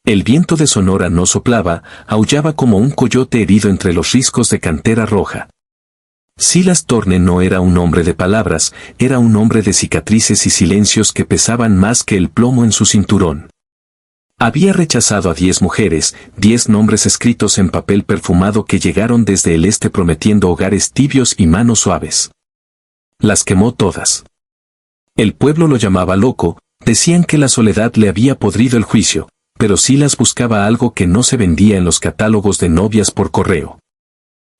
El viento de Sonora no soplaba, aullaba como un coyote herido entre los riscos de cantera roja. Silas Thorne no era un hombre de palabras, era un hombre de cicatrices y silencios que pesaban más que el plomo en su cinturón. Había rechazado a 10 mujeres, 10 nombres escritos en papel perfumado que llegaron desde el este prometiendo hogares tibios y manos suaves. Las quemó todas. El pueblo lo llamaba loco, decían que la soledad le había podrido el juicio, pero Silas buscaba algo que no se vendía en los catálogos de novias por correo.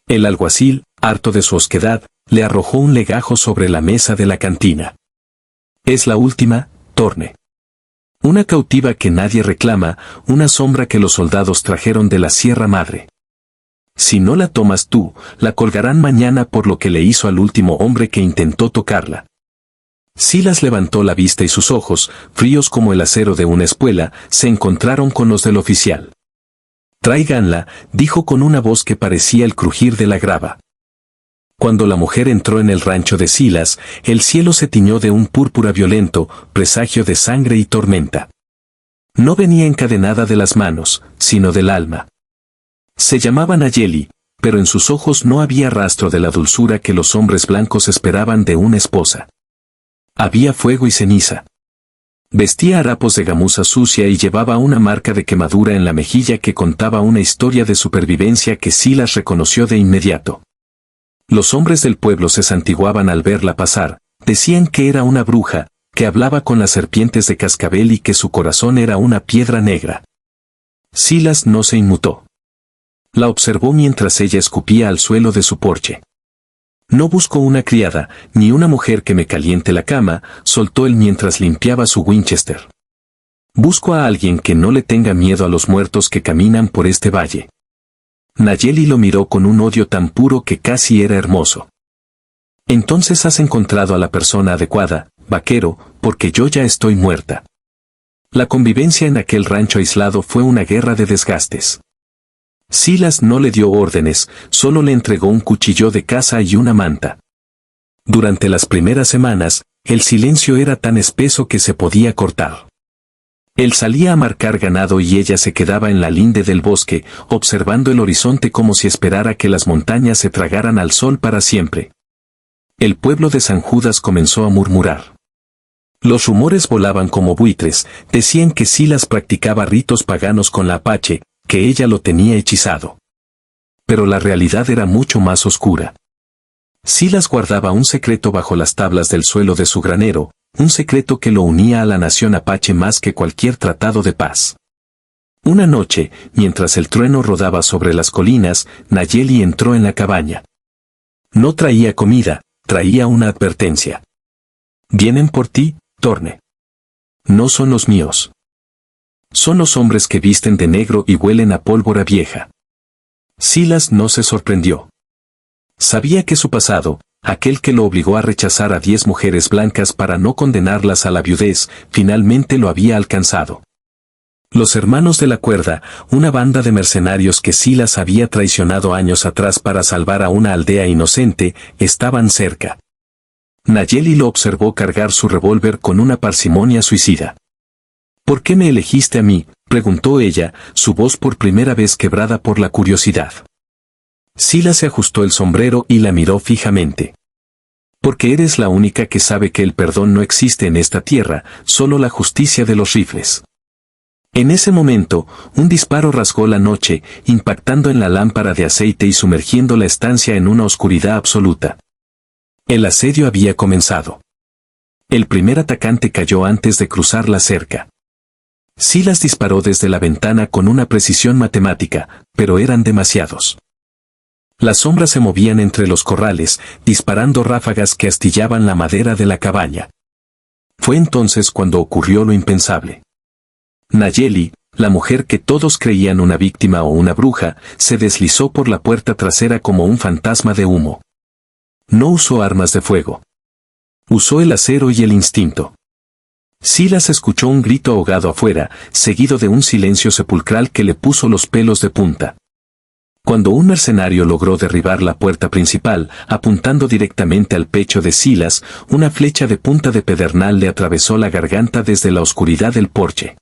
El alguacil, harto de su osquedad, le arrojó un legajo sobre la mesa de la cantina. Es la última, Thorne. Una cautiva que nadie reclama, una sombra que los soldados trajeron de la Sierra Madre. Si no la tomas tú, la colgarán mañana por lo que le hizo al último hombre que intentó tocarla. Silas levantó la vista y sus ojos, fríos como el acero de una espuela, se encontraron con los del oficial. Tráiganla, dijo con una voz que parecía el crujir de la grava. Cuando la mujer entró en el rancho de Silas, el cielo se tiñó de un púrpura violento, presagio de sangre y tormenta. No venía encadenada de las manos, sino del alma. Se llamaba Nayeli, pero en sus ojos no había rastro de la dulzura que los hombres blancos esperaban de una esposa. Había fuego y ceniza. Vestía harapos de gamuza sucia y llevaba una marca de quemadura en la mejilla que contaba una historia de supervivencia que Silas reconoció de inmediato. Los hombres del pueblo se santiguaban al verla pasar, decían que era una bruja, que hablaba con las serpientes de cascabel y que su corazón era una piedra negra. Silas no se inmutó. La observó mientras ella escupía al suelo de su porche. No busco una criada, ni una mujer que me caliente la cama, soltó él mientras limpiaba su Winchester. Busco a alguien que no le tenga miedo a los muertos que caminan por este valle. Nayeli lo miró con un odio tan puro que casi era hermoso. Entonces has encontrado a la persona adecuada, vaquero, porque yo ya estoy muerta. La convivencia en aquel rancho aislado fue una guerra de desgastes. Silas no le dio órdenes, solo le entregó un cuchillo de caza y una manta. Durante las primeras semanas, el silencio era tan espeso que se podía cortar. Él salía a marcar ganado y ella se quedaba en la linde del bosque, observando el horizonte como si esperara que las montañas se tragaran al sol para siempre. El pueblo de San Judas comenzó a murmurar. Los rumores volaban como buitres, decían que Silas practicaba ritos paganos con la apache, que ella lo tenía hechizado. Pero la realidad era mucho más oscura. Silas guardaba un secreto bajo las tablas del suelo de su granero, un secreto que lo unía a la nación apache más que cualquier tratado de paz. Una noche, mientras el trueno rodaba sobre las colinas, Nayeli entró en la cabaña. No traía comida, traía una advertencia. Vienen por ti, Thorne. No son los míos. Son los hombres que visten de negro y huelen a pólvora vieja. Silas no se sorprendió. Sabía que su pasado, aquel que lo obligó a rechazar a 10 mujeres blancas para no condenarlas a la viudez, finalmente lo había alcanzado. Los hermanos de la cuerda, una banda de mercenarios que Silas había traicionado años atrás para salvar a una aldea inocente, estaban cerca. Nayeli lo observó cargar su revólver con una parsimonia suicida. ¿Por qué me elegiste a mí?, preguntó ella, su voz por primera vez quebrada por la curiosidad. Silas se ajustó el sombrero y la miró fijamente. Porque eres la única que sabe que el perdón no existe en esta tierra, solo la justicia de los rifles. En ese momento, un disparo rasgó la noche, impactando en la lámpara de aceite y sumergiendo la estancia en una oscuridad absoluta. El asedio había comenzado. El primer atacante cayó antes de cruzar la cerca. Silas disparó desde la ventana con una precisión matemática, pero eran demasiados. Las sombras se movían entre los corrales, disparando ráfagas que astillaban la madera de la cabaña. Fue entonces cuando ocurrió lo impensable. Nayeli, la mujer que todos creían una víctima o una bruja, se deslizó por la puerta trasera como un fantasma de humo. No usó armas de fuego. Usó el acero y el instinto. Silas escuchó un grito ahogado afuera, seguido de un silencio sepulcral que le puso los pelos de punta. Cuando un mercenario logró derribar la puerta principal, apuntando directamente al pecho de Silas, una flecha de punta de pedernal le atravesó la garganta desde la oscuridad del porche.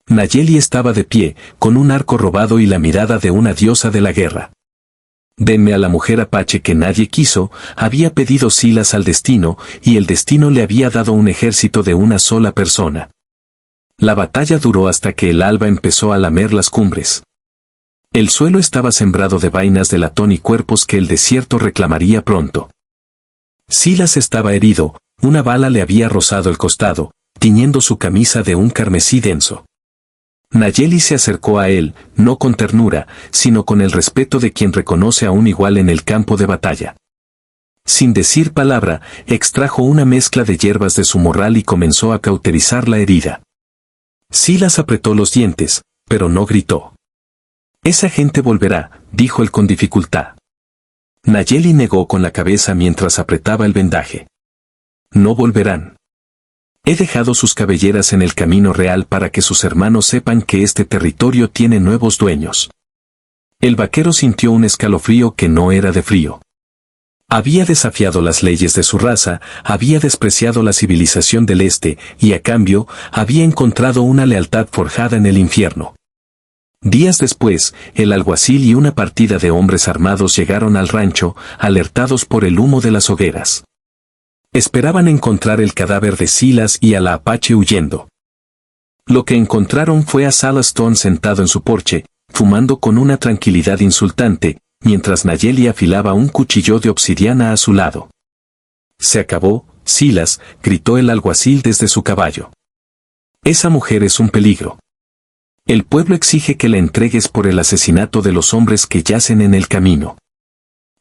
Nayeli estaba de pie, con un arco robado y la mirada de una diosa de la guerra. Denme a la mujer apache que nadie quiso, había pedido Silas al destino, y el destino le había dado un ejército de una sola persona. La batalla duró hasta que el alba empezó a lamer las cumbres. El suelo estaba sembrado de vainas de latón y cuerpos que el desierto reclamaría pronto. Silas estaba herido, una bala le había rozado el costado, tiñendo su camisa de un carmesí denso. Nayeli se acercó a él, no con ternura, sino con el respeto de quien reconoce a un igual en el campo de batalla. Sin decir palabra, extrajo una mezcla de hierbas de su morral y comenzó a cauterizar la herida. Silas apretó los dientes, pero no gritó. Esa gente volverá, dijo él con dificultad. Nayeli negó con la cabeza mientras apretaba el vendaje. No volverán. He dejado sus cabelleras en el camino real para que sus hermanos sepan que este territorio tiene nuevos dueños. El vaquero sintió un escalofrío que no era de frío. Había desafiado las leyes de su raza, había despreciado la civilización del este, y a cambio, había encontrado una lealtad forjada en el infierno. Días después, el alguacil y una partida de hombres armados llegaron al rancho, alertados por el humo de las hogueras. Esperaban encontrar el cadáver de Silas y a la apache huyendo. Lo que encontraron fue a Silas Stone sentado en su porche, fumando con una tranquilidad insultante, mientras Nayeli afilaba un cuchillo de obsidiana a su lado. Se acabó, Silas, gritó el alguacil desde su caballo. Esa mujer es un peligro. El pueblo exige que la entregues por el asesinato de los hombres que yacen en el camino.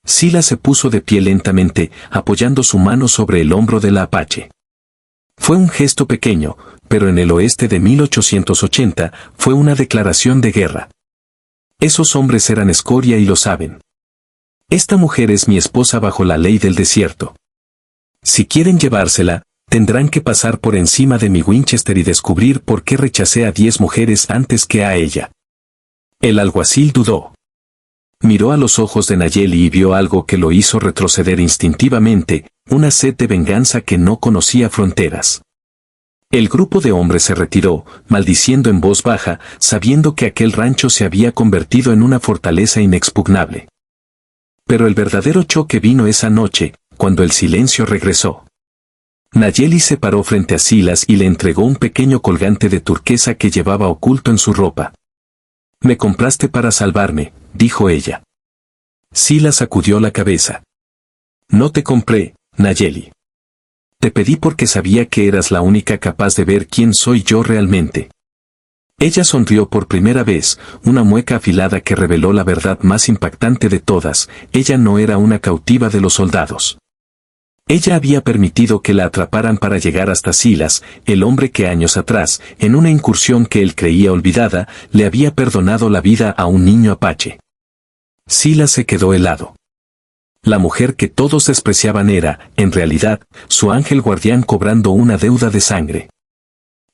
Silas se puso de pie lentamente, apoyando su mano sobre el hombro de la apache. Fue un gesto pequeño, pero en el oeste de 1880 fue una declaración de guerra. Esos hombres eran escoria y lo saben. Esta mujer es mi esposa bajo la ley del desierto. Si quieren llevársela, tendrán que pasar por encima de mi Winchester y descubrir por qué rechacé a 10 mujeres antes que a ella. El alguacil dudó. Miró a los ojos de Nayeli y vio algo que lo hizo retroceder instintivamente, una sed de venganza que no conocía fronteras. El grupo de hombres se retiró, maldiciendo en voz baja, sabiendo que aquel rancho se había convertido en una fortaleza inexpugnable. Pero el verdadero choque vino esa noche, cuando el silencio regresó. Nayeli se paró frente a Silas y le entregó un pequeño colgante de turquesa que llevaba oculto en su ropa. «Me compraste para salvarme», dijo ella. Silas sacudió la cabeza. «No te compré, Nayeli. Te pedí porque sabía que eras la única capaz de ver quién soy yo realmente». Ella sonrió por primera vez, una mueca afilada que reveló la verdad más impactante de todas: ella no era una cautiva de los soldados. Ella había permitido que la atraparan para llegar hasta Silas, el hombre que años atrás, en una incursión que él creía olvidada, le había perdonado la vida a un niño apache. Silas se quedó helado. La mujer que todos despreciaban era, en realidad, su ángel guardián cobrando una deuda de sangre.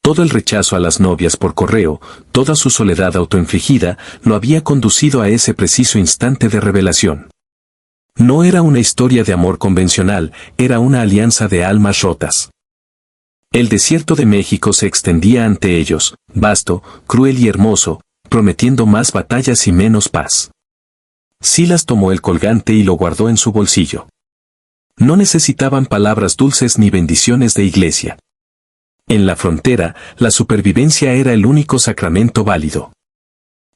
Todo el rechazo a las novias por correo, toda su soledad autoinfligida, lo había conducido a ese preciso instante de revelación. No era una historia de amor convencional, era una alianza de almas rotas. El desierto de México se extendía ante ellos, vasto, cruel y hermoso, prometiendo más batallas y menos paz. Silas tomó el colgante y lo guardó en su bolsillo. No necesitaban palabras dulces ni bendiciones de iglesia. En la frontera, la supervivencia era el único sacramento válido.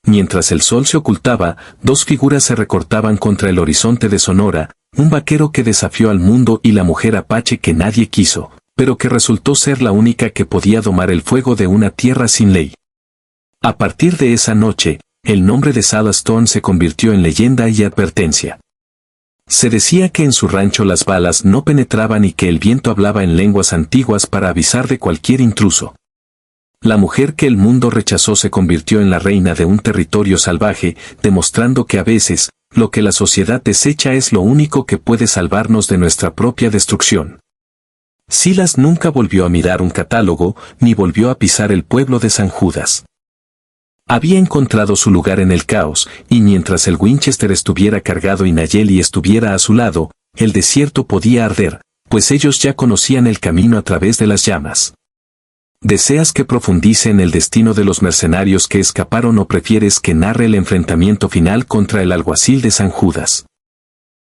Mientras el sol se ocultaba, 2 figuras se recortaban contra el horizonte de Sonora, un vaquero que desafió al mundo y la mujer apache que nadie quiso, pero que resultó ser la única que podía domar el fuego de una tierra sin ley. A partir de esa noche, el nombre de Silas Stone se convirtió en leyenda y advertencia. Se decía que en su rancho las balas no penetraban y que el viento hablaba en lenguas antiguas para avisar de cualquier intruso. La mujer que el mundo rechazó se convirtió en la reina de un territorio salvaje, demostrando que a veces, lo que la sociedad desecha es lo único que puede salvarnos de nuestra propia destrucción. Silas nunca volvió a mirar un catálogo, ni volvió a pisar el pueblo de San Judas. Había encontrado su lugar en el caos, y mientras el Winchester estuviera cargado y Nayeli estuviera a su lado, el desierto podía arder, pues ellos ya conocían el camino a través de las llamas. ¿Deseas que profundice en el destino de los mercenarios que escaparon o prefieres que narre el enfrentamiento final contra el alguacil de San Judas?